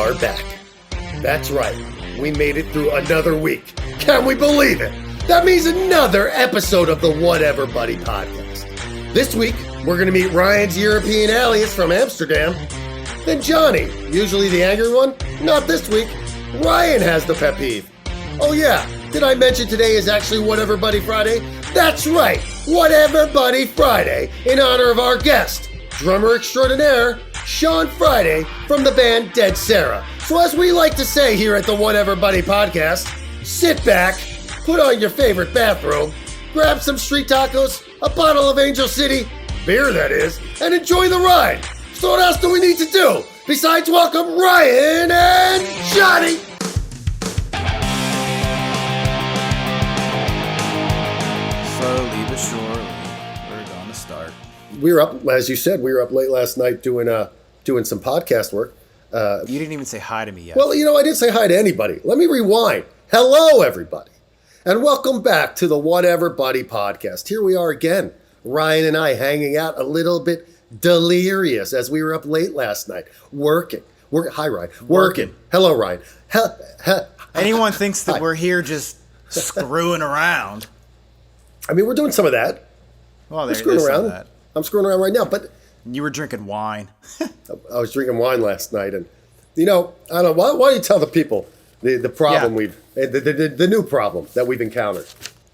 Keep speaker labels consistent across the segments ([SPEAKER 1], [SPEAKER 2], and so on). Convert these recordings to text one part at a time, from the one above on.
[SPEAKER 1] are back. That's right, we made it through another week. Can we believe it? That means another episode of the Whatever Buddy podcast. This week, we're going to meet Ryan's European alias from Amsterdam. Then Jonny, usually the angry one. Not this week. Ryan has the pet peeve. Oh yeah, did I mention today is actually Whatever Buddy Friday? That's right, Whatever Buddy Friday, in honor of our guest, drummer extraordinaire, Sean Friday from the band Dead Sara. So as we like to say here at the Whatever Buddy podcast, sit back, put on your favorite bathrobe, grab some street tacos, a bottle of Angel City, beer that is, and enjoy the ride. So what else do we need to do besides welcome Ryan and Jonny?
[SPEAKER 2] Slowly but surely, we're going to start.
[SPEAKER 1] We were up, as you said, we were up late last night doing some podcast work.
[SPEAKER 2] You didn't even say hi to me yet.
[SPEAKER 1] Well, I didn't say hi to anybody. Let me rewind. Hello, everybody. And welcome back to the Whatever Buddy podcast. Here we are again, Ryan and I hanging out a little bit delirious as we were up late last night, working. Hi, Ryan. Working. Hello, Ryan.
[SPEAKER 2] Anyone thinks that we're here just screwing around.
[SPEAKER 1] I mean, we're doing some of that.
[SPEAKER 2] Well,
[SPEAKER 1] we're screwing around. That. I'm screwing around right now, but
[SPEAKER 2] you were drinking wine.
[SPEAKER 1] I was drinking wine last night, and I don't know why don't you tell the people the problem the new problem that we've encountered.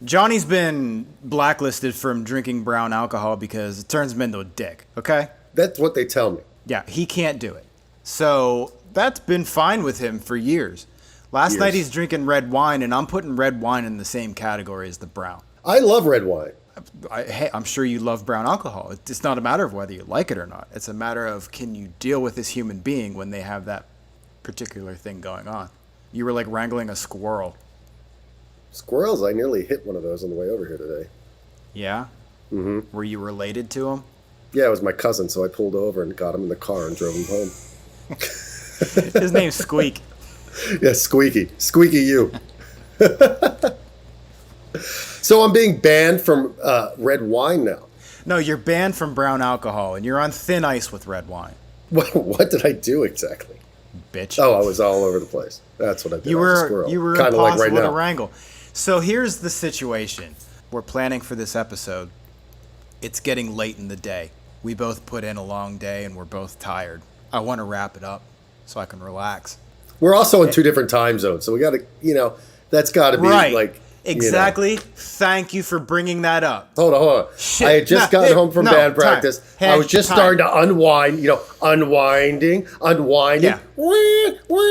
[SPEAKER 2] Johnny's been blacklisted from drinking brown alcohol because it turns him into a dick. Okay,
[SPEAKER 1] that's what they tell me.
[SPEAKER 2] Yeah, he can't do it. So that's been fine with him for years. Last night he's drinking red wine, and I'm putting red wine in the same category as the brown.
[SPEAKER 1] I love red wine.
[SPEAKER 2] Hey, I'm sure you love brown alcohol. It's not a matter of whether you like it or not. It's a matter of, can you deal with this human being when they have that particular thing going on? You were like wrangling a squirrel.
[SPEAKER 1] Squirrels? I nearly hit one of those on the way over here today.
[SPEAKER 2] Yeah?
[SPEAKER 1] Mm-hmm.
[SPEAKER 2] Were you related to him?
[SPEAKER 1] Yeah, it was my cousin, so I pulled over and got him in the car and drove him home.
[SPEAKER 2] His name's Squeak.
[SPEAKER 1] Yeah, Squeaky. Squeaky you. So I'm being banned from red wine now.
[SPEAKER 2] No, you're banned from brown alcohol, and you're on thin ice with red wine.
[SPEAKER 1] What did I do exactly?
[SPEAKER 2] Bitch.
[SPEAKER 1] Oh, I was all over the place. That's what I did.
[SPEAKER 2] You were
[SPEAKER 1] kind of like right now.
[SPEAKER 2] to wrangle. So here's the situation. We're planning for this episode. It's getting late in the day. We both put in a long day, and we're both tired. I want to wrap it up so I can relax.
[SPEAKER 1] We're also in two different time zones, so we got to, that's got to be
[SPEAKER 2] right. Exactly. Thank you for bringing that up.
[SPEAKER 1] Hold on.
[SPEAKER 2] Shit.
[SPEAKER 1] I had just gotten home from band practice. I was just starting to unwind, unwinding.
[SPEAKER 2] Yeah.
[SPEAKER 1] Wah.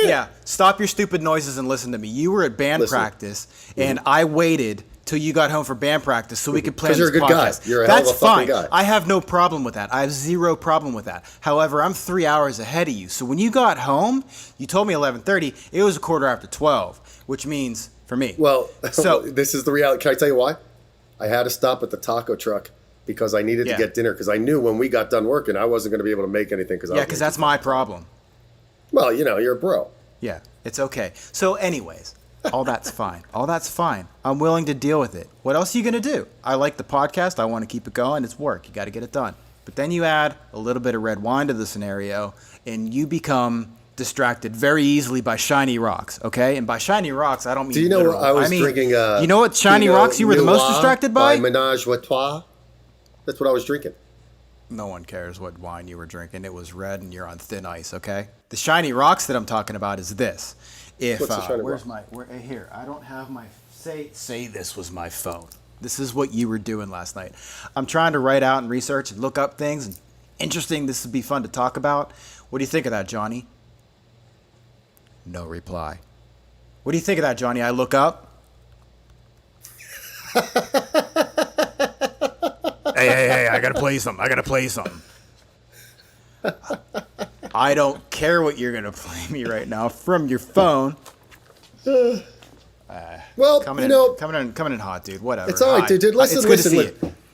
[SPEAKER 2] Yeah. Stop your stupid noises and listen to me. You were at band practice, and I waited till you got home for band practice so we could plan this podcast.
[SPEAKER 1] Because you're a good guy. You're a hell of a fucking guy.
[SPEAKER 2] I have no problem with that. I have zero problem with that. However, I'm 3 hours ahead of you. So when you got home, you told me 11:30. It was 12:15, which means for me.
[SPEAKER 1] Well, so this is the reality. Can I tell you why? I had to stop at the taco truck because I needed to get dinner because I knew when we got done working, I wasn't going to be able to make anything.
[SPEAKER 2] Because that's my problem.
[SPEAKER 1] Well, you're a bro.
[SPEAKER 2] Yeah, it's okay. So anyways, all that's fine. All that's fine. I'm willing to deal with it. What else are you going to do? I like the podcast. I want to keep it going. It's work. You got to get it done. But then you add a little bit of red wine to the scenario, and you become distracted very easily by shiny rocks, okay? And by shiny rocks, I don't mean.
[SPEAKER 1] Do you know
[SPEAKER 2] literal.
[SPEAKER 1] I was drinking?
[SPEAKER 2] You know what shiny rocks you were the most distracted by?
[SPEAKER 1] Ménage à Trois. That's what I was drinking.
[SPEAKER 2] No one cares what wine you were drinking. It was red, and you're on thin ice, okay? The shiny rocks that I'm talking about is this.
[SPEAKER 1] What's the shiny
[SPEAKER 2] where's
[SPEAKER 1] rock?
[SPEAKER 2] Here? I don't have my. Say this was my phone. This is what you were doing last night. I'm trying to write out and research and look up things. And interesting. This would be fun to talk about. What do you think of that, Jonny? No reply. What do you think of that, Jonny? I look up. Hey, I gotta play something. I don't care what you're gonna play me right now from your phone.
[SPEAKER 1] Well,
[SPEAKER 2] coming in hot, dude. Whatever.
[SPEAKER 1] It's all right, dude. Listen.
[SPEAKER 2] It's good to see you.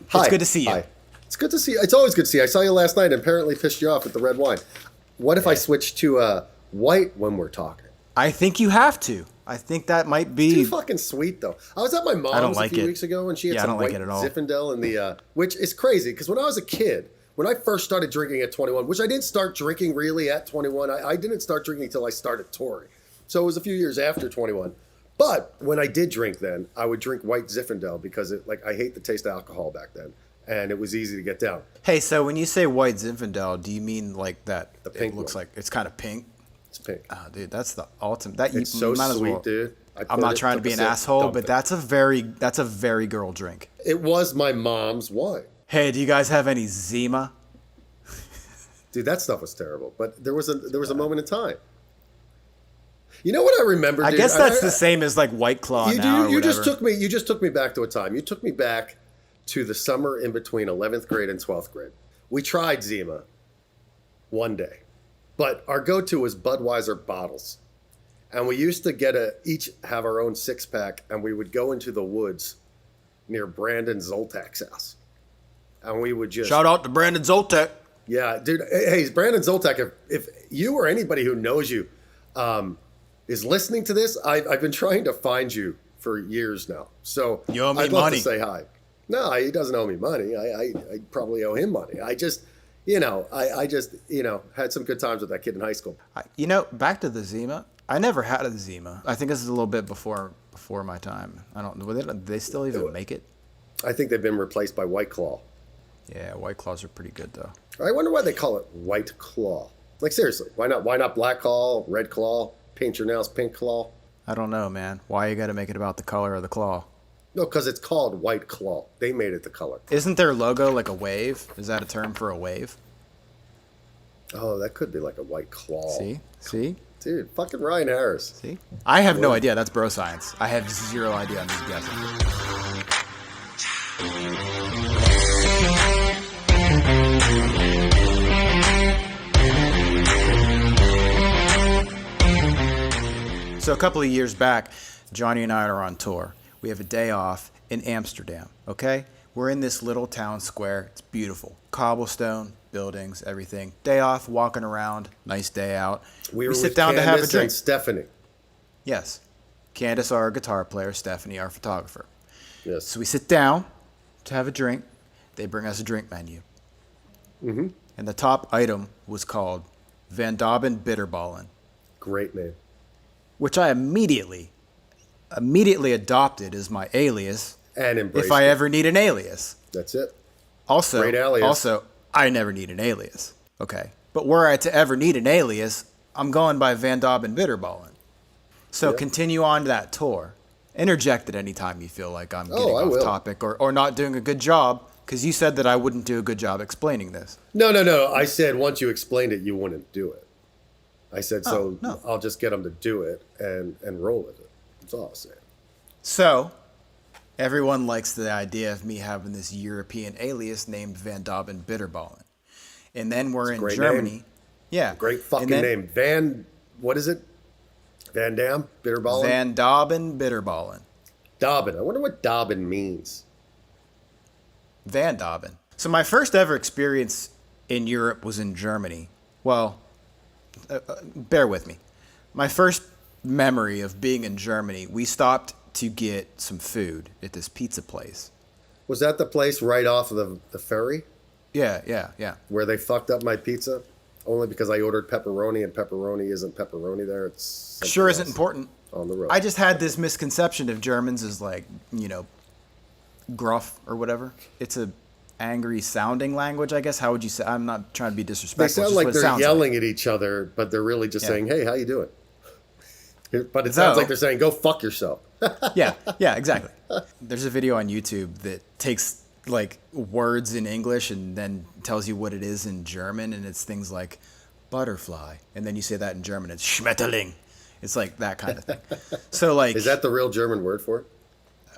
[SPEAKER 1] Hi.
[SPEAKER 2] It's good to see you.
[SPEAKER 1] Hi. It's good to see you. It's always good to see you. I saw you last night and apparently pissed you off with the red wine. What if I switch to white when we're talking?
[SPEAKER 2] I think you have to. I think that might be
[SPEAKER 1] too fucking sweet, though. I was at my mom's a few weeks ago and she had some white
[SPEAKER 2] Zinfandel
[SPEAKER 1] in the which is crazy because when I was a kid, when I first started drinking at 21, which I didn't start drinking really at 21. I didn't start drinking until I started touring. So it was a few years after 21. But when I did drink then, I would drink white Zinfandel because I hate the taste of alcohol back then. And it was easy to get down.
[SPEAKER 2] Hey, so when you say white Zinfandel, do you mean like that?
[SPEAKER 1] The pink
[SPEAKER 2] it looks
[SPEAKER 1] one.
[SPEAKER 2] like it's kind of pink.
[SPEAKER 1] It's pink.
[SPEAKER 2] Oh, dude, that's the ultimate. That
[SPEAKER 1] It's
[SPEAKER 2] you
[SPEAKER 1] so
[SPEAKER 2] might as
[SPEAKER 1] sweet,
[SPEAKER 2] well,
[SPEAKER 1] dude.
[SPEAKER 2] I'm not trying to be an asshole, but that's a very girl drink.
[SPEAKER 1] It was my mom's wine.
[SPEAKER 2] Hey, do you guys have any Zima?
[SPEAKER 1] Dude, that stuff was terrible. But there was a moment in time. You know what I remember, dude?
[SPEAKER 2] I guess that's the same as like White Claw now or
[SPEAKER 1] you
[SPEAKER 2] whatever.
[SPEAKER 1] You just took me back to a time. You took me back to the summer in between 11th grade and 12th grade. We tried Zima one day, but our go-to was Budweiser bottles. And we used to each have our own 6-pack, and we would go into the woods near Brandon Zoltak's house. And we would just...
[SPEAKER 2] Shout out to Brandon Zoltak.
[SPEAKER 1] Yeah, dude. Hey, Brandon Zoltak, if you or anybody who knows you is listening to this, I've been trying to find you for years now. So
[SPEAKER 2] you owe me
[SPEAKER 1] I'd love
[SPEAKER 2] money.
[SPEAKER 1] to say hi. No, he doesn't owe me money. I probably owe him money. I just had some good times with that kid in high school.
[SPEAKER 2] Back to the Zima. I never had a Zima. I think this is a little bit before my time. I don't know. Do they still even make it?
[SPEAKER 1] I think they've been replaced by White Claw.
[SPEAKER 2] Yeah, White Claws are pretty good though.
[SPEAKER 1] I wonder why they call it White Claw. Like seriously, why not Black Claw, Red Claw, paint your nails pink claw?
[SPEAKER 2] I don't know, man. Why you got to make it about the color of the claw?
[SPEAKER 1] No, because it's called White Claw. They made it the color.
[SPEAKER 2] Isn't their logo like a wave? Is that a term for a wave?
[SPEAKER 1] Oh, that could be like a White Claw.
[SPEAKER 2] See?
[SPEAKER 1] Dude, fucking Ryan Harris.
[SPEAKER 2] See? I have no idea. That's bro science. I have zero idea. I'm just guessing. So a couple of years back, Jonny and I are on tour. We have a day off in Amsterdam, okay? We're in this little town square. It's beautiful. Cobblestone, buildings, everything. Day off, walking around, nice day out.
[SPEAKER 1] We
[SPEAKER 2] sit down to have a drink.
[SPEAKER 1] And Stephanie.
[SPEAKER 2] Yes. Candace, our guitar player, Stephanie, our photographer.
[SPEAKER 1] Yes.
[SPEAKER 2] So we sit down to have a drink. They bring us a drink menu.
[SPEAKER 1] Mm-hmm.
[SPEAKER 2] And the top item was called Van Dauben Bitterballen.
[SPEAKER 1] Great name.
[SPEAKER 2] Which I immediately adopted as my alias.
[SPEAKER 1] And embraced
[SPEAKER 2] if I
[SPEAKER 1] it.
[SPEAKER 2] ever need an alias.
[SPEAKER 1] That's it.
[SPEAKER 2] Great alias. Also, I never need an alias. Okay. But were I to ever need an alias, I'm going by Van Dauben Bitterballen. So Continue on that tour. Interject at any time you feel like I'm getting off topic or not doing a good job, because you said that I wouldn't do a good job explaining this.
[SPEAKER 1] No. I said once you explained it, you wouldn't do it. I said, no. I'll just get them to do it and roll with it. That's all I'm saying.
[SPEAKER 2] So, everyone likes the idea of me having this European alias named Van Dauben Bitterballen. And then we're in Germany.
[SPEAKER 1] Name.
[SPEAKER 2] Yeah.
[SPEAKER 1] Great fucking name. What is it? Van Dam? Bitterballen?
[SPEAKER 2] Van Dauben Bitterballen.
[SPEAKER 1] Dauben. I wonder what Dauben means.
[SPEAKER 2] Van Dauben. So my first ever experience in Europe was in Germany. Well, bear with me. My first memory of being in Germany, we stopped to get some food at this pizza place.
[SPEAKER 1] Was that the place right off of the ferry?
[SPEAKER 2] Yeah.
[SPEAKER 1] Where they fucked up my pizza? Only because I ordered pepperoni and pepperoni isn't pepperoni there. It's
[SPEAKER 2] sure isn't important.
[SPEAKER 1] On the road.
[SPEAKER 2] I just had this misconception of Germans as like, gruff or whatever. It's a angry sounding language, I guess. How would you say? I'm not trying to be disrespectful.
[SPEAKER 1] They sound like they're yelling at each other, but they're really just saying, hey, how you doing? But it sounds like they're saying, go fuck yourself.
[SPEAKER 2] Yeah, exactly. There's a video on YouTube that takes like words in English and then tells you what it is in German, and it's things like butterfly, and then you say that in German, it's Schmetterling. It's like that kind of thing. So like,
[SPEAKER 1] is that the real German word for it?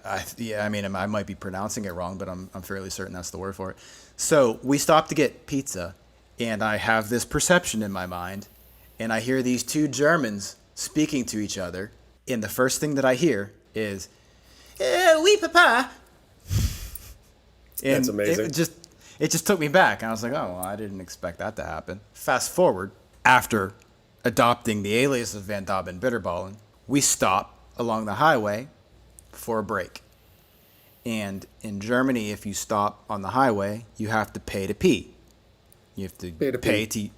[SPEAKER 2] I might be pronouncing it wrong, but I'm fairly certain that's the word for it. So we stopped to get pizza, and I have this perception in my mind, and I hear these two Germans speaking to each other, and the first thing that I hear is, oui, papa. And
[SPEAKER 1] that's amazing.
[SPEAKER 2] It just took me back, and I was like, oh, well, I didn't expect that to happen. Fast forward, after adopting the alias of Van Dauben Bitterballen, we stop along the highway for a break. And in Germany, if you stop on the highway, you have to pay to pee. You have to
[SPEAKER 1] Pay to pee.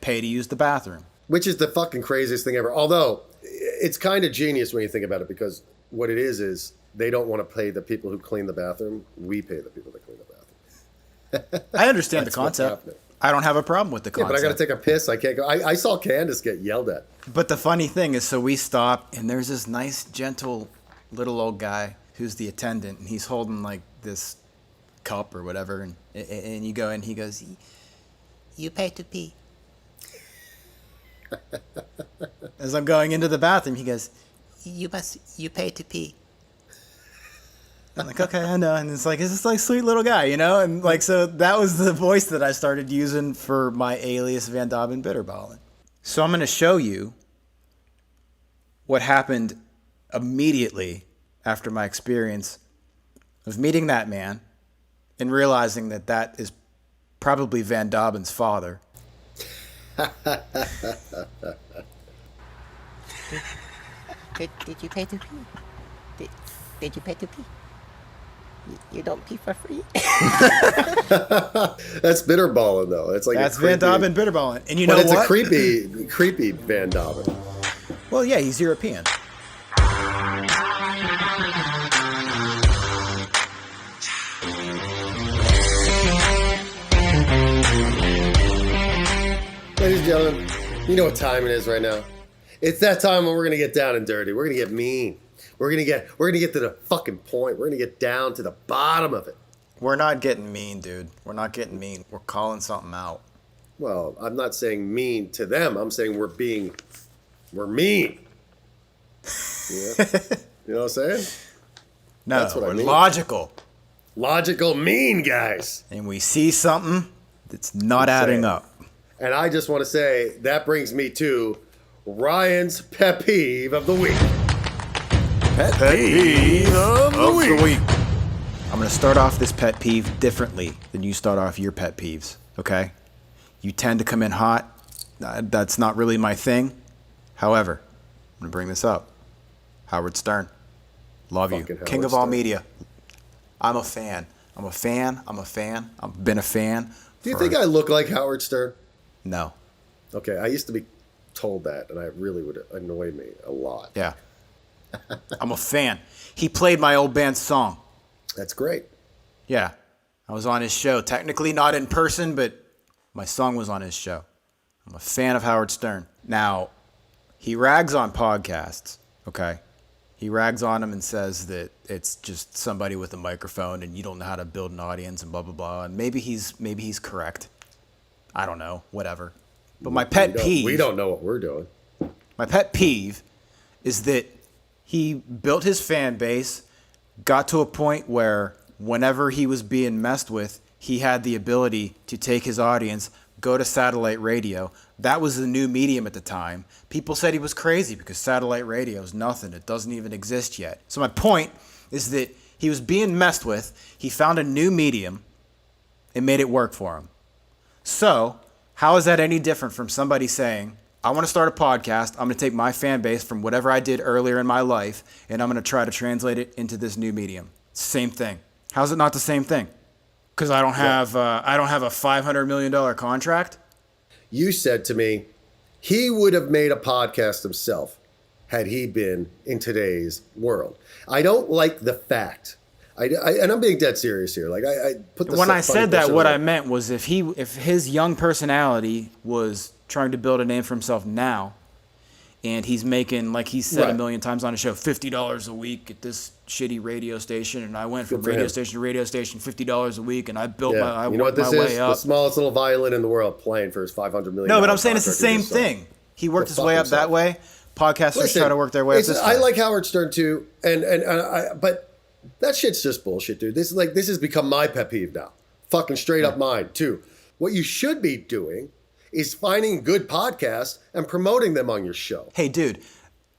[SPEAKER 2] pay to use the bathroom.
[SPEAKER 1] Which is the fucking craziest thing ever. Although, it's kind of genius when you think about it, because what it is they don't want to pay the people who clean the bathroom. We pay the people that clean the bathroom.
[SPEAKER 2] I understand the concept. I don't have a problem with the concept.
[SPEAKER 1] Yeah, but I got to take a piss. I can't go. I saw Candace get yelled at.
[SPEAKER 2] But the funny thing is, so we stop, and there's this nice, gentle, little old guy who's the attendant, and he's holding, like, this cup or whatever, and you go in, he goes, "You pay to pee." As I'm going into the bathroom, he goes, you pay to pee." I'm like, okay, I know. And it's like, it's just like sweet little guy, you know? And like, so that was the voice that I started using for my alias Van Dobben Bitterballen. So I'm going to show you what happened immediately after my experience of meeting that man and realizing that that is probably Van Dobben's father.
[SPEAKER 3] Did you pay to pee? Did you pay to pee? You don't pee for free?
[SPEAKER 1] That's Bitterballen, though. It's like
[SPEAKER 2] that's Van Dobben Bitterballen. And you know
[SPEAKER 1] what? But
[SPEAKER 2] it's
[SPEAKER 1] a creepy Van Dobben.
[SPEAKER 2] Well, yeah, he's European.
[SPEAKER 1] Ladies and gentlemen, you know what time it is right now. It's that time when we're gonna get down and dirty. We're gonna get mean. We're gonna get to the fucking point. We're gonna get down to the bottom of it.
[SPEAKER 2] We're not getting mean, dude. We're not getting mean. We're calling something out.
[SPEAKER 1] Well, I'm not saying mean to them. I'm saying we're mean. Yeah. You know what I'm saying?
[SPEAKER 2] No,
[SPEAKER 1] that's what
[SPEAKER 2] we're
[SPEAKER 1] I mean.
[SPEAKER 2] Logical
[SPEAKER 1] mean guys.
[SPEAKER 2] And we see something that's not adding up.
[SPEAKER 1] And I just want to say that brings me to Ryan's pet peeve of the week.
[SPEAKER 2] Pet peeve of the week. I'm going to start off this pet peeve differently than you start off your pet peeves, okay? You tend to come in hot. That's not really my thing. However, I'm going to bring this up. Howard Stern. Love you. King of all media. I'm a fan. I've been a fan.
[SPEAKER 1] Do you think I look like Howard Stern?
[SPEAKER 2] No.
[SPEAKER 1] Okay, I used to be told that, and it really would annoy me a lot.
[SPEAKER 2] Yeah. I'm a fan. He played my old band's song.
[SPEAKER 1] That's great.
[SPEAKER 2] Yeah. I was on his show. Technically not in person, but my song was on his show. I'm a fan of Howard Stern. Now, he rags on podcasts, okay? He rags on them and says that it's just somebody with a microphone and you don't know how to build an audience and blah, blah, blah. And maybe he's correct. I don't know. Whatever. But my pet peeve...
[SPEAKER 1] We don't know what we're doing.
[SPEAKER 2] My pet peeve is that he built his fan base, got to a point where whenever he was being messed with, he had the ability to take his audience, go to satellite radio. That was the new medium at the time. People said he was crazy because satellite radio is nothing. It doesn't even exist yet. So my point is that he was being messed with. He found a new medium and made it work for him. So how is that any different from somebody saying, I want to start a podcast. I'm going to take my fan base from whatever I did earlier in my life, and I'm going to try to translate it into this new medium. Same thing. How's it not the same thing? Because I don't have a $500 million contract.
[SPEAKER 1] You said to me, he would have made a podcast himself had he been in today's world. I don't like the fact. And I'm being dead serious here. Like I put the
[SPEAKER 2] when I said that, what I meant was if his young personality was trying to build a name for himself now, and he's making, like he said a million times on his show, $50 a week at this shitty radio station, and I went from radio station to radio station, $50 a week, and I built I worked my way up.
[SPEAKER 1] The smallest little violin in the world playing for his $500 million.
[SPEAKER 2] No, but I'm saying it's the same thing. He worked his way up that way. Podcasters try to work their way up this way.
[SPEAKER 1] I like Howard Stern too, but that shit's just bullshit, dude. This has become my pet peeve now. Fucking straight up mine too. What you should be doing is finding good podcasts and promoting them on your show.
[SPEAKER 2] Hey, dude,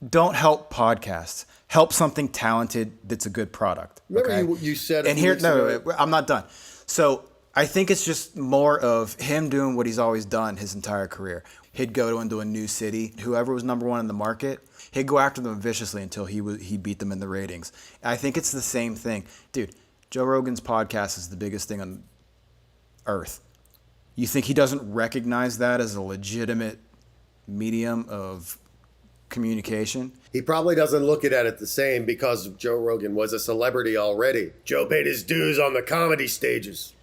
[SPEAKER 2] don't help podcasts. Help something talented that's a good product.
[SPEAKER 1] Remember you said...
[SPEAKER 2] And here, no, I'm not done. So I think it's just more of him doing what he's always done his entire career. He'd go into a new city. Whoever was number one in the market, he'd go after them viciously until he beat them in the ratings. I think it's the same thing. Dude, Joe Rogan's podcast is the biggest thing on earth. You think he doesn't recognize that as a legitimate medium of communication?
[SPEAKER 1] He probably doesn't look at it the same because Joe Rogan was a celebrity already. Joe paid his dues on the comedy stages.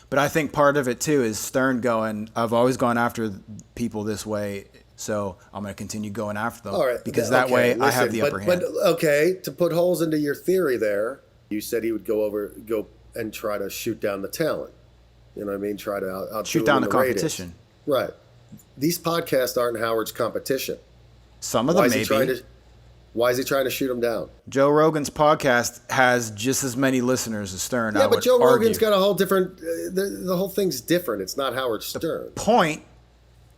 [SPEAKER 2] But I think part of it too is Stern going, I've always gone after people this way, so I'm going to continue going after them.
[SPEAKER 1] All right.
[SPEAKER 2] Because that way I have the upper hand.
[SPEAKER 1] But okay, to put holes into your theory there, you said he would go and try to shoot down the talent. You know what I mean? Try to outdo
[SPEAKER 2] shoot
[SPEAKER 1] him
[SPEAKER 2] down
[SPEAKER 1] in
[SPEAKER 2] the competition.
[SPEAKER 1] Ratings. Right. These podcasts aren't Howard's competition.
[SPEAKER 2] Some of them maybe.
[SPEAKER 1] Why is he trying to shoot him down?
[SPEAKER 2] Joe Rogan's podcast has just as many listeners as Stern.
[SPEAKER 1] Yeah, but Joe Rogan's got a whole different. The whole thing's different. It's not Howard Stern.
[SPEAKER 2] The point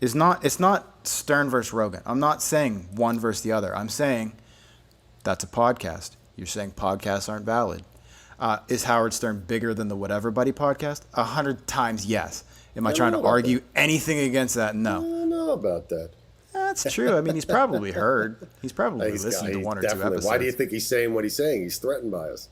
[SPEAKER 2] is not. It's not Stern versus Rogan. I'm not saying one versus the other. I'm saying that's a podcast. You're saying podcasts aren't valid. Is Howard Stern bigger than the Whatever Buddy podcast? 100 times yes. Am I trying to argue anything against that? No.
[SPEAKER 1] I don't know about that.
[SPEAKER 2] That's true. I mean, he's probably heard. He's probably listened to one or two episodes.
[SPEAKER 1] Why do you think he's saying what he's saying? He's threatened by us.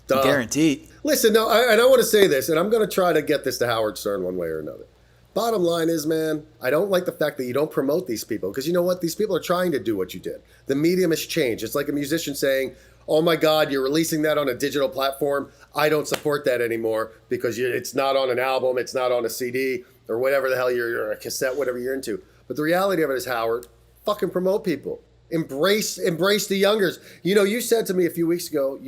[SPEAKER 2] Guaranteed.
[SPEAKER 1] Listen, no, I want to say this, and I'm going to try to get this to Howard Stern one way or another. Bottom line is, man, I don't like the fact that you don't promote these people, because you know what? These people are trying to do what you did. The medium has changed. It's like a musician saying, oh my God, you're releasing that on a digital platform. I don't support that anymore because it's not on an album, it's not on a CD, or whatever the hell you're a cassette, whatever you're into. But the reality of it is, Howard, fucking promote people. Embrace the youngers. You know, you said to me a few weeks ago,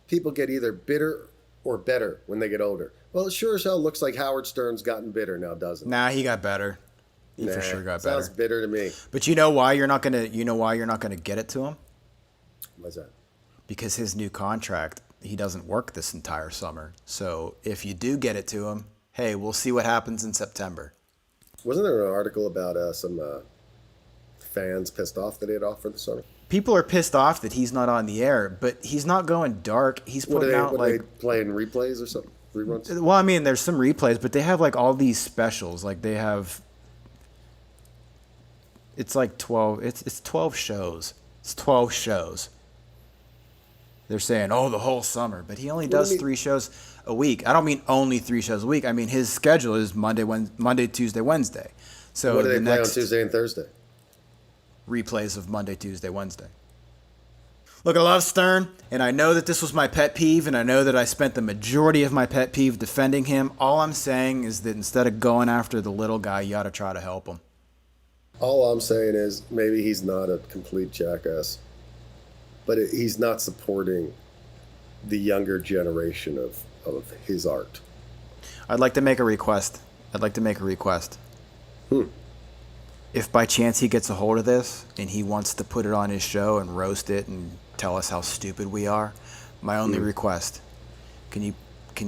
[SPEAKER 1] people get either bitter or better when they get older. Well, it sure as hell looks like Howard Stern's gotten bitter now, doesn't it?
[SPEAKER 2] Nah, he got better. He for sure got better.
[SPEAKER 1] Sounds bitter to me.
[SPEAKER 2] But you know why you're not gonna get it to him?
[SPEAKER 1] Why's that?
[SPEAKER 2] Because his new contract, he doesn't work this entire summer. So if you do get it to him, hey, we'll see what happens in September.
[SPEAKER 1] Wasn't there an article about some fans pissed off that he had off for the summer?
[SPEAKER 2] People are pissed off that he's not on the air, but he's not going dark. He's putting out
[SPEAKER 1] are they playing replays or something? Reruns?
[SPEAKER 2] Well, I mean, there's some replays, but they have like all these specials. Like they have, it's like 12. It's 12 shows. It's 12 shows. They're saying, oh, the whole summer, but he only does 3 shows a week. I don't mean only 3 shows a week. I mean his schedule is Monday, Tuesday, Wednesday. So
[SPEAKER 1] what do they play on Tuesday and Thursday?
[SPEAKER 2] Replays of Monday, Tuesday, Wednesday. Look, I love Stern, and I know that this was my pet peeve, and I know that I spent the majority of my pet peeve defending him. All I'm saying is that instead of going after the little guy, you ought to try to help him.
[SPEAKER 1] All I'm saying is maybe he's not a complete jackass, but he's not supporting the younger generation of his art.
[SPEAKER 2] I'd like to make a request. If by chance he gets a hold of this and he wants to put it on his show and roast it and tell us how stupid we are, my only request, can you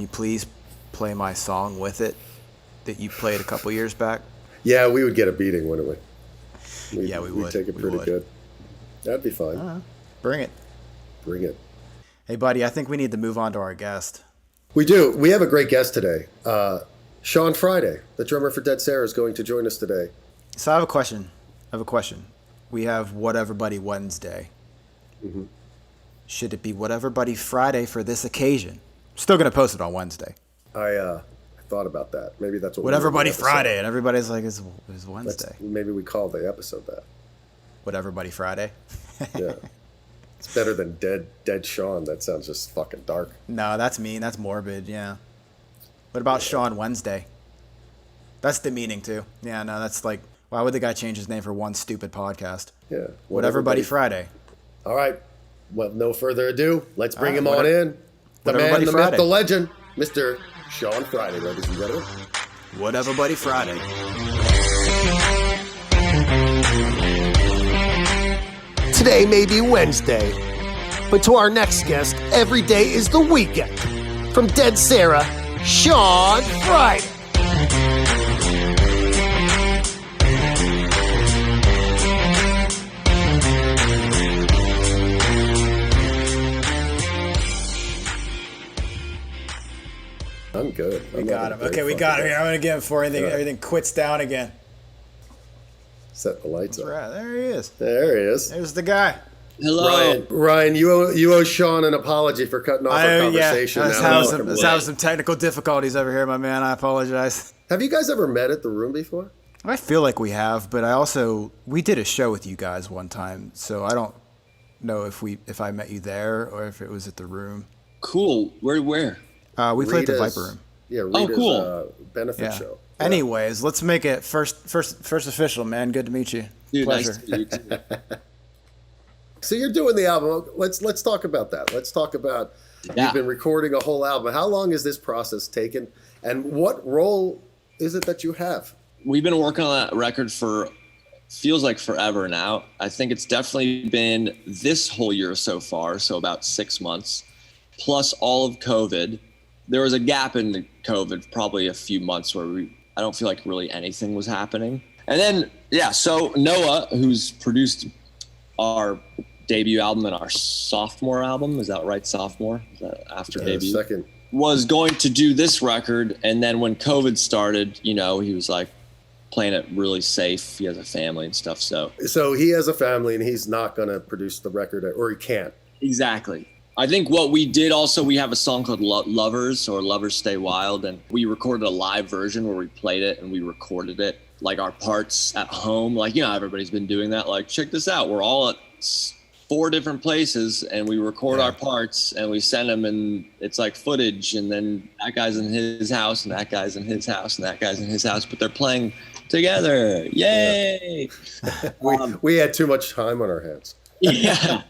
[SPEAKER 2] please play my song with it that you played a couple years back?
[SPEAKER 1] Yeah, we would get a beating, wouldn't we?
[SPEAKER 2] We would.
[SPEAKER 1] We'd take it pretty good. That'd be fine.
[SPEAKER 2] Bring it. Hey, buddy, I think we need to move on to our guest.
[SPEAKER 1] We do. We have a great guest today. Sean Friday, the drummer for Dead Sara, is going to join us today.
[SPEAKER 2] So I have a question. We have Whatever Buddy Wednesday.
[SPEAKER 1] Mm-hmm.
[SPEAKER 2] Should it be Whatever Buddy Friday for this occasion? Still going to post it on Wednesday.
[SPEAKER 1] I thought about that. Maybe that's what
[SPEAKER 2] Whatever Buddy Friday, and everybody's like, it's Wednesday.
[SPEAKER 1] Maybe we call the episode that.
[SPEAKER 2] Whatever Buddy Friday.
[SPEAKER 1] Yeah. It's better than Dead Sean. That sounds just fucking dark.
[SPEAKER 2] No, that's mean. That's morbid, yeah. What about Sean Wednesday? That's demeaning, too. Yeah, no, that's like, why would the guy change his name for one stupid podcast?
[SPEAKER 1] Yeah.
[SPEAKER 2] Whatever Buddy Friday.
[SPEAKER 1] All right. Well, no further ado. Let's bring him on in. The man,
[SPEAKER 2] Buddy
[SPEAKER 1] the
[SPEAKER 2] Friday.
[SPEAKER 1] myth, the legend, Mr. Sean Friday, ladies and gentlemen.
[SPEAKER 2] Whatever Buddy Friday.
[SPEAKER 1] Today may be Wednesday, but to our next guest, every day is the weekend. From Dead Sara, Sean Friday. I'm good.
[SPEAKER 2] We got him. Okay, we got him here. I'm going to get him before everything quits down again.
[SPEAKER 1] Set the lights up.
[SPEAKER 2] Right, there he is.
[SPEAKER 1] There he is.
[SPEAKER 2] There's the guy.
[SPEAKER 4] Hello.
[SPEAKER 1] Ryan, you owe Sean an apology for cutting off our conversation.
[SPEAKER 2] Yeah, I was having some technical difficulties over here, my man. I apologize.
[SPEAKER 1] Have you guys ever met at the Room before?
[SPEAKER 2] I feel like we have, but we did a show with you guys one time, so I don't know if I met you there or if it was at the Room.
[SPEAKER 4] Cool. Where?
[SPEAKER 2] We played the
[SPEAKER 1] Rita's-
[SPEAKER 2] Viper Room.
[SPEAKER 1] Yeah, Rita's
[SPEAKER 4] cool.
[SPEAKER 1] benefit
[SPEAKER 2] Yeah.
[SPEAKER 1] show. Yeah.
[SPEAKER 2] Anyways, let's make it first official, man. Good to meet you.
[SPEAKER 4] Dude,
[SPEAKER 2] Pleasure.
[SPEAKER 4] nice to meet you too.
[SPEAKER 1] So you're doing the album. Let's talk about that. Let's talk about you've been recording a whole album. How long has this process taken, and what role is it that you have?
[SPEAKER 4] We've been working on that record for feels like forever now. I think it's definitely been this whole year so far, so about 6 months, plus all of COVID. There was a gap in the COVID, probably a few months where I don't feel like really anything was happening. And then, so Noah, who's produced our debut album and our sophomore album, is that right? Sophomore? Is that after debut?
[SPEAKER 1] Second.
[SPEAKER 4] Was going to do this record, and then when COVID started, he was like playing it really safe. He has a family and stuff, so
[SPEAKER 1] he has a family and he's not going to produce the record, or he can't.
[SPEAKER 4] exactly. I think what we did also, we have a song called Lovers or Lovers Stay Wild, and we recorded a live version where we played it and we recorded it, like our parts at home. Like, everybody's been doing that. Like, check this out. We're all at 4 different places and we record our parts and we send them, and it's like footage, and then that guy's in his house and that guy's in his house and that guy's in his house, but they're playing together. Yay!
[SPEAKER 1] We had too much time on our hands.
[SPEAKER 4] Yeah.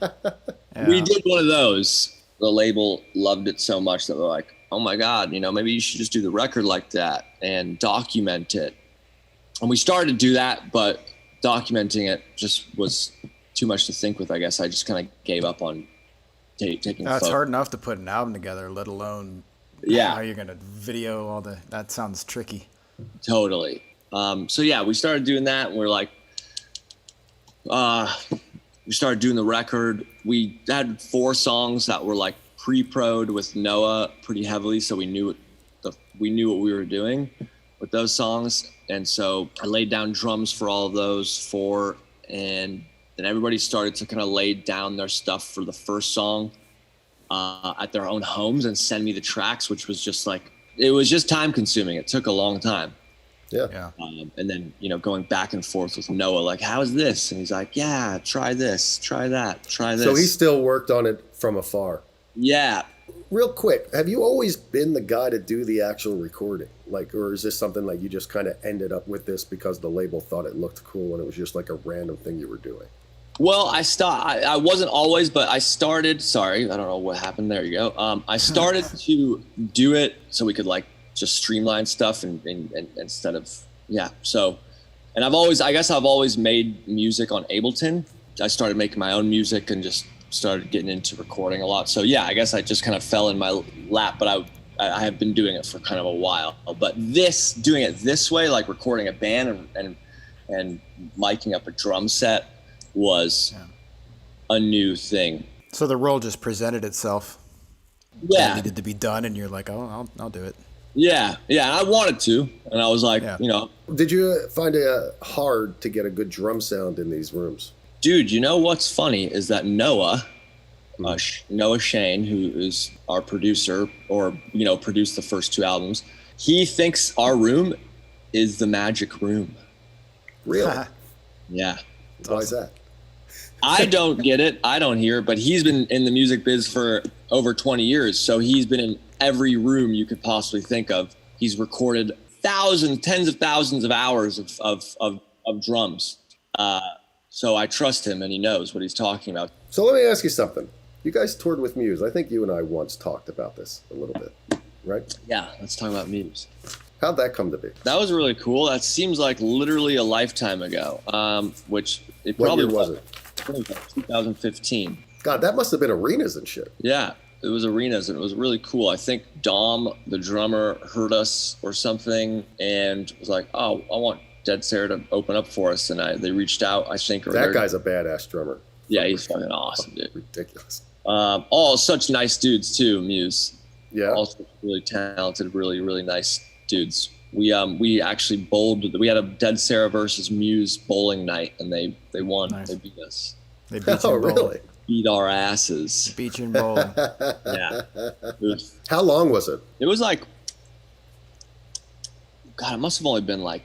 [SPEAKER 2] Yeah.
[SPEAKER 4] We did one of those. The label loved it so much that we're like, oh my God, maybe you should just do the record like that and document it. And we started to do that, but documenting it just was too much to think with, I guess. I just kind of gave up on taking
[SPEAKER 2] It's
[SPEAKER 4] photos.
[SPEAKER 2] hard enough to put an album together, let alone how you're going to video all that sounds tricky.
[SPEAKER 4] Totally. We started doing that, and we're like, we started doing the record. We had 4 songs that were like pre-pro'd with Noah pretty heavily, so we knew what we were doing with those songs. And so I laid down drums for all of those 4, and then everybody started to kind of lay down their stuff for the first song at their own homes and send me the tracks, which was just like, it was just time consuming. It took a long time.
[SPEAKER 1] Yeah.
[SPEAKER 4] And then, going back and forth with Noah, like, how is this? And he's like, yeah, try this, try that, try this.
[SPEAKER 1] So he still worked on it from afar.
[SPEAKER 4] Yeah.
[SPEAKER 1] Real quick, have you always been the guy to do the actual recording? Like, or is this something like you just kind of ended up with this because the label thought it looked cool and it was just like a random thing you were doing?
[SPEAKER 4] Well, I wasn't always, but I started, sorry, I don't know what happened. There you go. I started to do it so we could like just streamline stuff and instead of, So, and I've always made music on Ableton. I started making my own music and just started getting into recording a lot. So I guess I just kind of fell in my lap, but I have been doing it for kind of a while. But doing it this way, like recording a band and miking up a drum set was a new thing.
[SPEAKER 2] So the role just presented itself.
[SPEAKER 4] Yeah.
[SPEAKER 2] It needed to be done, and you're like, oh, I'll do it.
[SPEAKER 4] Yeah. And I wanted to, and I was like,
[SPEAKER 1] Did you find it hard to get a good drum sound in these rooms?
[SPEAKER 4] dude, what's funny is that Noah Shane, who is our producer or, produced the first 2 albums, he thinks our room is the magic room.
[SPEAKER 1] Really?
[SPEAKER 4] Yeah.
[SPEAKER 1] Why is that?
[SPEAKER 4] I don't get it. I don't hear it, but he's been in the music biz for over 20 years. So he's been in every room you could possibly think of. He's recorded tens of thousands of hours of drums. So I trust him, and he knows what he's talking about.
[SPEAKER 1] So let me ask you something. You guys toured with Muse. I think you and I once talked about this a little bit, right?
[SPEAKER 4] Yeah, let's talk about Muse.
[SPEAKER 1] How'd that come to be?
[SPEAKER 4] That was really cool. That seems like literally a lifetime ago, which it
[SPEAKER 1] What
[SPEAKER 4] probably
[SPEAKER 1] year was it?
[SPEAKER 4] I think it was like 2015.
[SPEAKER 1] God, that must have been arenas and shit.
[SPEAKER 4] Yeah, it was arenas, and it was really cool. I think Dom, the drummer, heard us or something and was like, oh, I want Dead Sara to open up for us. And they reached out, I think.
[SPEAKER 1] That guy's a badass drummer.
[SPEAKER 4] Yeah, he's fucking awesome, dude.
[SPEAKER 1] Ridiculous.
[SPEAKER 4] All such nice dudes, too, Muse.
[SPEAKER 1] Yeah.
[SPEAKER 4] All really talented, really, really nice dudes. We actually bowled. We had a Dead Sara versus Muse bowling night, and they won.
[SPEAKER 2] Nice.
[SPEAKER 4] They beat us.
[SPEAKER 2] They beat you
[SPEAKER 1] Oh,
[SPEAKER 2] in bowling.
[SPEAKER 1] really?
[SPEAKER 4] Beat our asses.
[SPEAKER 2] Beat you in bowling.
[SPEAKER 4] Yeah.
[SPEAKER 1] How long was it?
[SPEAKER 4] It was like God, it must have only been like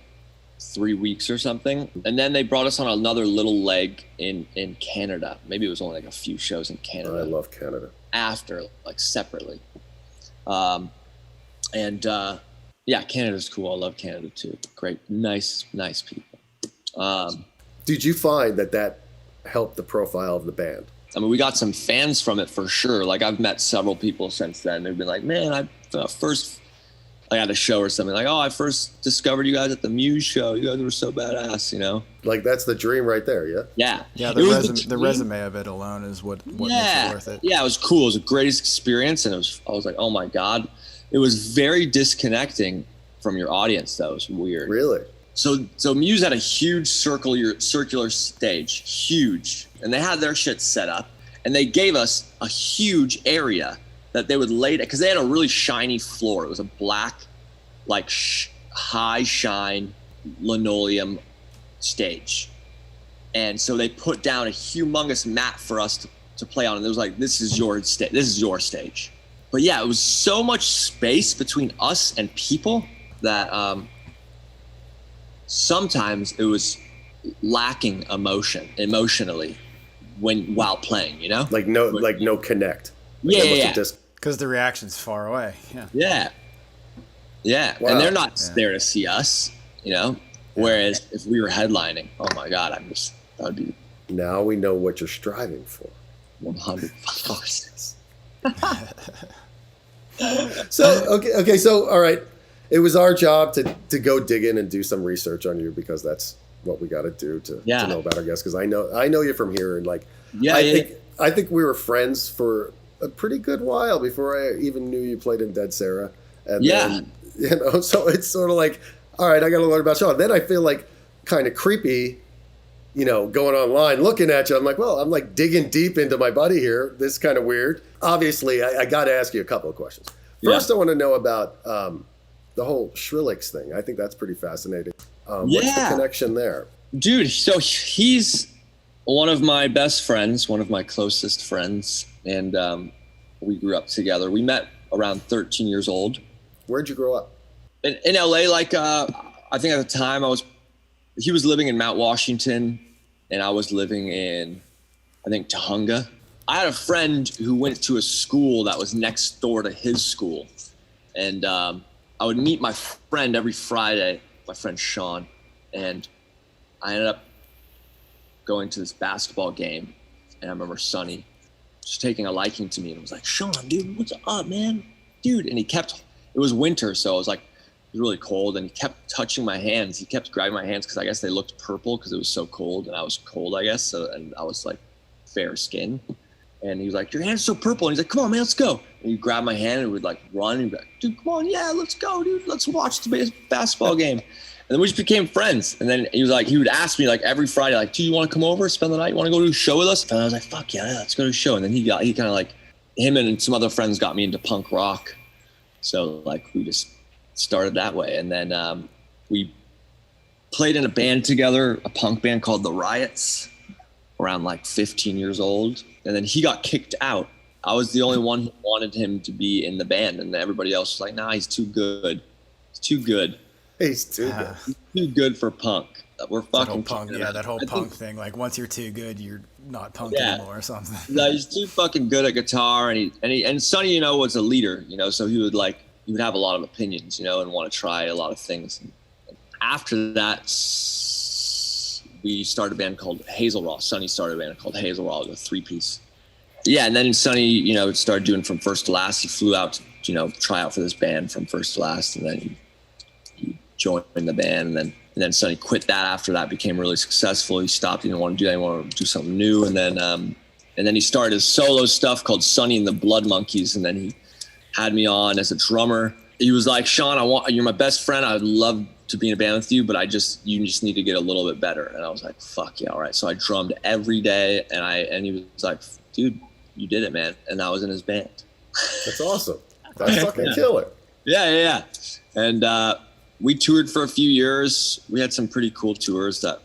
[SPEAKER 4] 3 weeks or something. And then they brought us on another little leg in Canada. Maybe it was only like a few shows in Canada.
[SPEAKER 1] I love Canada.
[SPEAKER 4] After, like separately. Yeah, Canada's cool. I love Canada too. Great, nice people.
[SPEAKER 1] Did you find that helped the profile of the band?
[SPEAKER 4] I mean, we got some fans from it for sure. Like I've met several people since then. They've been like, man, I had a show or something like, oh, I first discovered you guys at the Muse show. You guys were so badass, you know?
[SPEAKER 1] Like that's the dream right there, yeah?
[SPEAKER 4] Yeah.
[SPEAKER 2] Yeah, the resume of it alone is what makes it worth it.
[SPEAKER 4] Yeah, it was cool. It was a great experience, and I was like, oh my God. It was very disconnecting from your audience, though. It was weird.
[SPEAKER 1] Really?
[SPEAKER 4] So Muse had a huge circular stage, huge, and they had their shit set up, and they gave us a huge area that they would lay because they had a really shiny floor. It was a black, like high shine linoleum stage, and so they put down a humongous mat for us to play on, and it was like, this is your stage. But yeah, it was so much space between us and people that sometimes it was lacking emotionally while playing, you know?
[SPEAKER 1] Like no connect.
[SPEAKER 4] Yeah.
[SPEAKER 2] Because the reaction's far away.
[SPEAKER 4] Yeah.
[SPEAKER 1] Wow.
[SPEAKER 4] And they're not there to see us, you know? Whereas if we were headlining, oh my God, that would be.
[SPEAKER 1] Now we know what you're striving for.
[SPEAKER 4] 100%.
[SPEAKER 1] So all right, it was our job to go dig in and do some research on you, because that's what we got to do to know about our guests. Because I know you from here, and like I think we were friends for a pretty good while before I even knew you played in Dead Sara. And then, you know, so it's sort of like, all right, I got to learn about Sean. Then I feel like kind of creepy, you know, going online, looking at you. I'm like, well, I'm like digging deep into my buddy here. This is kind of weird. Obviously, I got to ask you a couple of questions. First, I want to know about the whole Skrillex thing. I think that's pretty fascinating. What's the connection there?
[SPEAKER 4] Dude, so he's one of my best friends, one of my closest friends. And we grew up together. We met around 13 years old.
[SPEAKER 1] Where'd you grow up?
[SPEAKER 4] In LA, like I think at the time he was living in Mount Washington, and I was living in, I think, Tahunga. I had a friend who went to a school that was next door to his school. And I would meet my friend every Friday, my friend Sean. And I ended up going to this basketball game. And I remember Sonny just taking a liking to me and was like, Sean, dude, what's up, man? Dude. And it was winter, so it was like, it was really cold, and he kept touching my hands. He kept grabbing my hands because I guess they looked purple because it was so cold, and I was cold, I guess. So, and I was like fair skin. And he was like, your hand's so purple. And he's like, come on, man, let's go. And he grabbed my hand and we'd like run. And he'd be like, dude, come on, yeah, let's go, dude. Let's watch the basketball game. And then we just became friends. And then he would ask me like every Friday, like, do you want to come over, spend the night? You want to go to a show with us? And I was like, fuck yeah, let's go to a show. And then he kind of like, him and some other friends got me into punk rock. So like we just started that way. And then we played in a band together, a punk band called The Riots, around like 15 years old. And then he got kicked out. I was the only one who wanted him to be in the band. And everybody else was like, nah, he's too good. He's too good.
[SPEAKER 1] He's too good.
[SPEAKER 4] He's too good for punk. We're fucking
[SPEAKER 2] punk. Yeah, that whole punk thing. Like once you're too good, you're not punk anymore or something.
[SPEAKER 4] No, he's too fucking good at guitar. And Sonny, you know, was a leader, you know, so he would have a lot of opinions, you know, and want to try a lot of things. And after that, we started a band called Hazel Raw. Sonny started a band called Hazel Raw, with a 3-piece. Yeah, and then Sonny, you know, started doing From First to Last. He flew out to, you know, try out for this band From First to Last, and then he joined the band. And then Sonny quit that after that, became really successful. He stopped. He didn't want to do that. He wanted to do something new. And then he started his solo stuff called Sonny and the Blood Monkeys. And then he had me on as a drummer. He was like, Sean, you're my best friend. I'd love to be in a band with you, but you just need to get a little bit better. And I was like, fuck yeah, all right. So I drummed every day, and he was like, dude, you did it, man. And I was in his band.
[SPEAKER 1] That's awesome. That's fucking killer.
[SPEAKER 4] Yeah. And we toured for a few years. We had some pretty cool tours that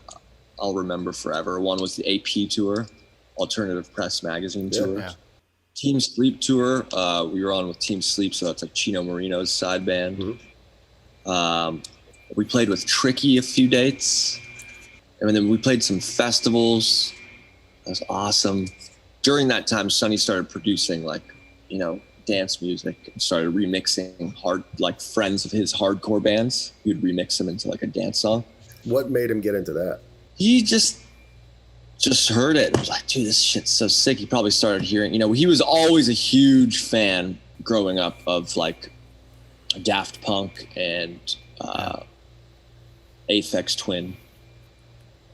[SPEAKER 4] I'll remember forever. One was the AP tour, Alternative Press Magazine tour. Yeah. Team Sleep tour. We were on with Team Sleep, so that's like Chino Marino's side band. Mm-hmm. We played with Tricky a few dates. And then we played some festivals. That was awesome. During that time, Sonny started producing dance music and started remixing friends of his hardcore bands. He would remix them into a dance song.
[SPEAKER 1] What made him get into that?
[SPEAKER 4] He just heard it. I was like, dude, this shit's so sick. He probably started hearing, he was always a huge fan growing up of Daft Punk and Aphex Twin.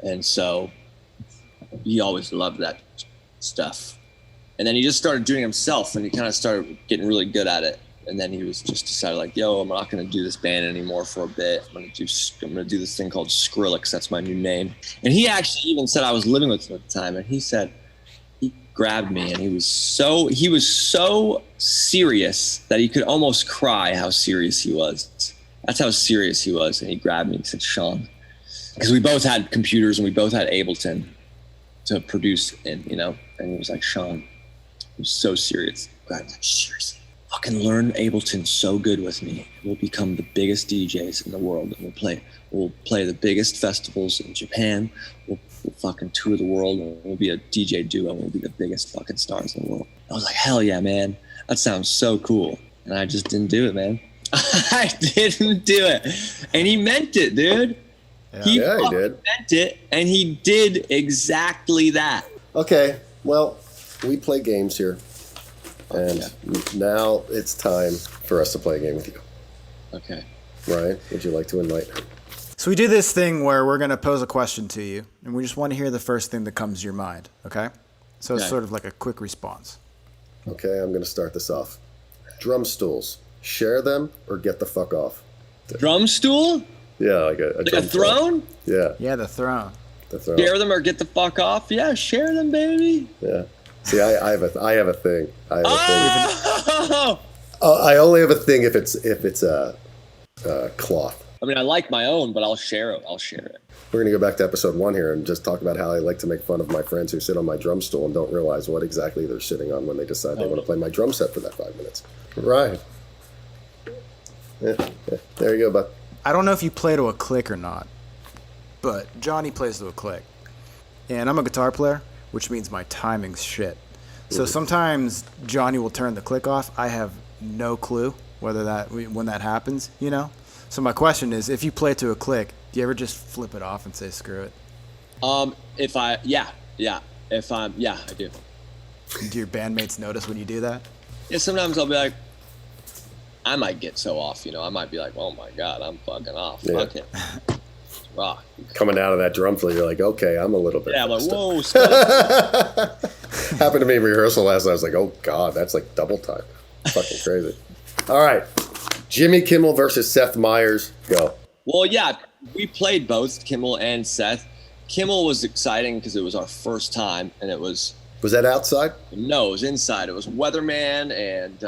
[SPEAKER 4] And so he always loved that stuff. And then he just started doing it himself, and he kind of started getting really good at it. And then he was just decided yo, I'm not going to do this band anymore for a bit. I'm going to do this thing called Skrillex. That's my new name. And he actually even said, I was living with him at the time, and he said, he grabbed me, and he was so serious that he could almost cry how serious he was. That's how serious he was. And he grabbed me and said, Sean, because we both had computers and we both had Ableton to produce in, and he was like, Sean, he was so serious. God, like, seriously, fucking learn Ableton so good with me. We'll become the biggest DJs in the world, and we'll play the biggest festivals in Japan. We'll fucking tour the world, and we'll be a DJ duo, and we'll be the biggest fucking stars in the world. I was like, hell yeah, man. That sounds so cool. And I just didn't do it, man. I didn't do it. And he meant it, dude.
[SPEAKER 1] Yeah, he did.
[SPEAKER 4] Meant it, and he did exactly that.
[SPEAKER 1] Okay, well, we play games here, and now it's time for us to play a game with you.
[SPEAKER 4] Okay.
[SPEAKER 1] Ryan, would you like to enlighten?
[SPEAKER 2] So we do this thing where we're going to pose a question to you, and we just want to hear the first thing that comes to your mind, okay? So it's sort of like a quick response.
[SPEAKER 1] Okay, I'm going to start this off. Drum stools, share them or get the fuck off?
[SPEAKER 4] Drum stool?
[SPEAKER 1] Yeah, like a
[SPEAKER 4] throne?
[SPEAKER 1] Yeah.
[SPEAKER 2] Yeah, the throne.
[SPEAKER 1] The throne.
[SPEAKER 4] Share them or get the fuck off? Yeah, share them, baby.
[SPEAKER 1] Yeah. See, I have a thing. I have a thing.
[SPEAKER 4] Oh!
[SPEAKER 1] I only have a thing if it's a cloth.
[SPEAKER 4] I mean, I like my own, but I'll share it.
[SPEAKER 1] We're going to go back to episode 1 here and just talk about how I like to make fun of my friends who sit on my drum stool and don't realize what exactly they're sitting on when they decide they want to play my drum set for that 5 minutes. Right. Yeah, there you go, bud.
[SPEAKER 2] I don't know if you play to a click or not, but Johnny plays to a click. And I'm a guitar player, which means my timing's shit. So sometimes Johnny will turn the click off. I have no clue when that happens, So my question is, if you play to a click, do you ever just flip it off and say screw it?
[SPEAKER 4] I do.
[SPEAKER 2] Do your bandmates notice when you do that?
[SPEAKER 4] Yeah, sometimes I'll be like, I might get so off, I might be like, oh my God, I'm fucking off.
[SPEAKER 1] Yeah.
[SPEAKER 4] Fuck it. Rock.
[SPEAKER 1] Coming out of that drum fill, you're like, okay, I'm a little bit.
[SPEAKER 4] Yeah, I'm like, whoa.
[SPEAKER 1] Happened to me in rehearsal last night. I was like, oh God, that's like double time. Fucking crazy. All right. Jimmy Kimmel versus Seth Meyers. Go.
[SPEAKER 4] Well, yeah, we played both Kimmel and Seth. Kimmel was exciting because it was our first time, and it was...
[SPEAKER 1] Was that outside?
[SPEAKER 4] No, it was inside. It was Weatherman and...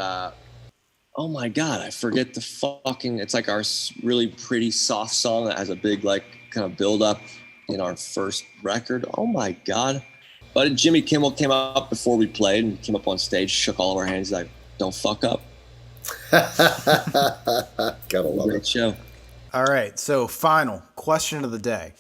[SPEAKER 4] oh my God, I forget the fucking... It's like our really pretty soft song that has a big kind of build up in our first record. Oh my God. But Jimmy Kimmel came up before we played and came up on stage, shook all of our hands, like, don't fuck up.
[SPEAKER 1] Gotta love
[SPEAKER 4] Great
[SPEAKER 1] it.
[SPEAKER 4] show.
[SPEAKER 2] All right, so final question of the day.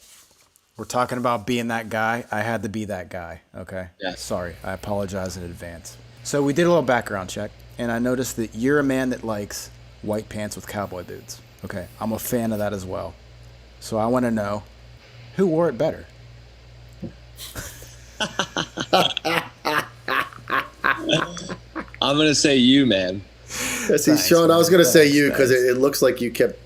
[SPEAKER 2] We're talking about being that guy. I had to be that guy, okay?
[SPEAKER 4] Yeah.
[SPEAKER 2] Sorry, I apologize in advance. So we did a little background check, and I noticed that you're a man that likes white pants with cowboy boots. Okay, I'm a fan of that as well. So I want to know, who wore it better?
[SPEAKER 4] I'm gonna say you, man.
[SPEAKER 1] Yeah, see, Sean, I was gonna say you because it looks like you kept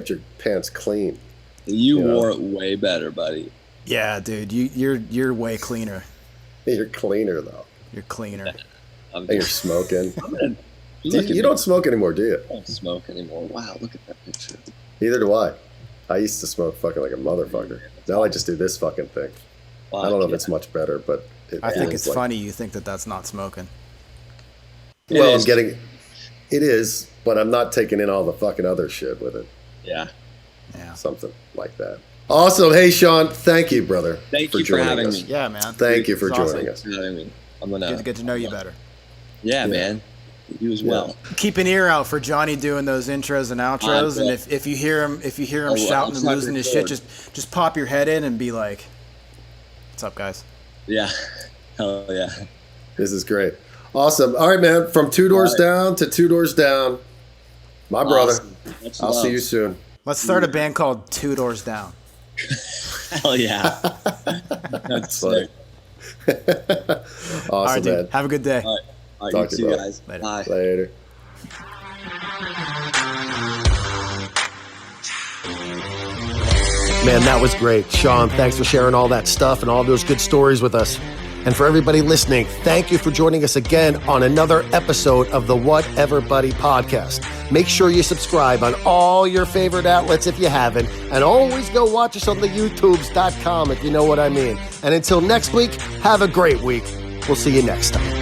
[SPEAKER 1] your pants clean.
[SPEAKER 4] You wore it way better, buddy.
[SPEAKER 2] Yeah, dude, you're way cleaner.
[SPEAKER 1] You're cleaner though.
[SPEAKER 2] You're cleaner.
[SPEAKER 1] And you're smoking.
[SPEAKER 4] You
[SPEAKER 1] You don't smoke anymore, do you?
[SPEAKER 4] I don't smoke anymore. Wow, look at that picture.
[SPEAKER 1] Neither do I. I used to smoke fucking like a motherfucker. Now I just do this fucking thing.
[SPEAKER 4] Wow,
[SPEAKER 1] I don't know if it's much better, but
[SPEAKER 2] I think it's funny you think that that's not smoking.
[SPEAKER 1] Well, I'm getting. It is, but I'm not taking in all the fucking other shit with it.
[SPEAKER 4] Yeah.
[SPEAKER 2] Yeah.
[SPEAKER 1] Something like that. Awesome. Hey, Sean. Thank you, brother.
[SPEAKER 4] Thank you for
[SPEAKER 1] joining
[SPEAKER 4] having
[SPEAKER 1] us.
[SPEAKER 4] me.
[SPEAKER 2] Yeah, man.
[SPEAKER 1] Thank you for
[SPEAKER 2] It's
[SPEAKER 1] joining
[SPEAKER 2] awesome.
[SPEAKER 1] us.
[SPEAKER 4] I'm gonna
[SPEAKER 2] Good to get to know you better.
[SPEAKER 4] Yeah, man. You as well.
[SPEAKER 2] Keep an ear out for Johnny doing those intros and outros, and if you hear him shouting and losing his shit, just pop your head in and be like, "What's up, guys?"
[SPEAKER 4] Yeah, hell yeah.
[SPEAKER 1] This is great. Awesome. All right, man. From two doors down to two doors down, my brother.
[SPEAKER 4] Much
[SPEAKER 1] I'll
[SPEAKER 4] love.
[SPEAKER 1] see you soon.
[SPEAKER 2] Let's start a band called Two Doors Down.
[SPEAKER 4] Hell yeah.
[SPEAKER 1] That's funny. Awesome,
[SPEAKER 2] All right, dude.
[SPEAKER 1] man.
[SPEAKER 2] Have a good day.
[SPEAKER 4] All right,
[SPEAKER 1] Talk
[SPEAKER 4] you
[SPEAKER 1] to you,
[SPEAKER 4] too,
[SPEAKER 1] bro.
[SPEAKER 4] guys.
[SPEAKER 2] Later.
[SPEAKER 4] Bye.
[SPEAKER 1] Later. Man, that was great. Sean, thanks for sharing all that stuff and all those good stories with us. And for everybody listening, thank you for joining us again on another episode of the Whatever Buddy podcast. Make sure you subscribe on all your favorite outlets if you haven't, and always go watch us on the YouTubes.com if you know what I mean. And until next week, have a great week. We'll see you next time.